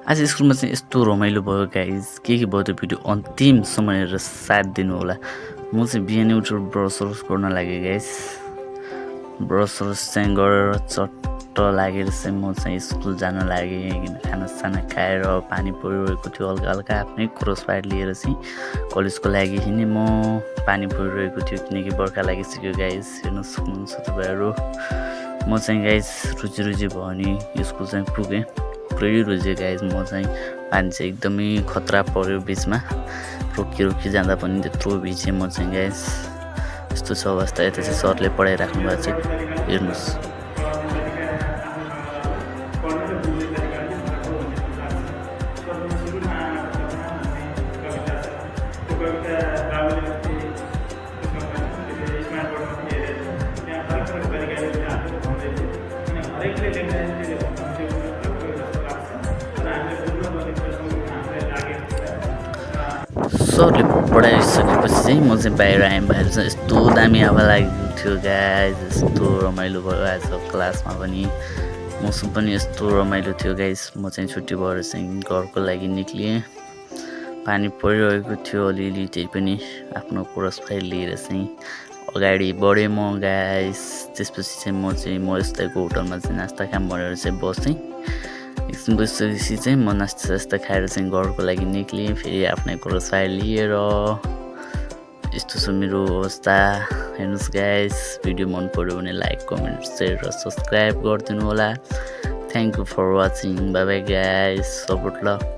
आज स्कुलमा चाहिँ यस्तो रमाइलो भयो गाइज के भयो त्यो भिडियो अन्तिमसम्म हेरेर साथ दिनु होला। म चाहिँ बिहानै उठेर ब्रस गर्न लागेँ गाइज। ब्रस चाहिँ गरेर चट्ट लागेर चाहिँ म चाहिँ स्कुल जान लागेँ। खानासाना खाएर पानी परिरहेको थियो हल्का हल्का आफ्नै क्रसफायर लिएर चाहिँ कलेजको लागि नै म पानी परिरहेको थियो किनकि बर्खा लागिसक्यो गाइज। हेर्न सक्नुहुन्छ तपाईँहरू। म चाहिँ गाइज रुजी भयो नि स्कुल चाहिँ पुगेँ। पुरै रुझ्यो गाइज। म चाहिँ पानी चाहिँ एकदमै खतरा पर्यो बिचमा रोकी जाँदा पनि त्यत्रो भिजेँ म चाहिँ गाइज। यस्तो छ अवस्था। यता चाहिँ सरले पढाइराख्नु भएको छ हेर्नुहोस्। सरले पढाइसकेपछि चाहिँ म चाहिँ बाहिर आएँ। बाहिर चाहिँ यस्तो दामी हावा लागेको थियो गाइज। यस्तो रमाइलो भयो आज क्लासमा पनि। मौसम पनि यस्तो रमाइलो थियो गाइज। म चाहिँ छुट्टी भएर चाहिँ घरको लागि निक्लिएँ। पानी परिरहेको थियो अलिअलि, त्यही पनि आफ्नो क्रसफायर लिएर चाहिँ अगाडि बढेँ म गाइज। त्यसपछि चाहिँ म यस्तैको होटलमा चाहिँ नास्ता खाम भनेर चाहिँ बसेँ। एकछिन बसिसकेपछि चाहिँ म नास्ता खाएर चाहिँ घरको लागि निक्लेँ। फेरि आफ्नै क्रसफायर लिएर यस्तो छ मेरो अवस्था। हेर्नुहोस् गाइज। भिडियो मन पऱ्यो भने लाइक कमेन्ट सेयर र सब्सक्राइब गरिदिनु होला। Thank you for watching. Bye bye guys. Support ल।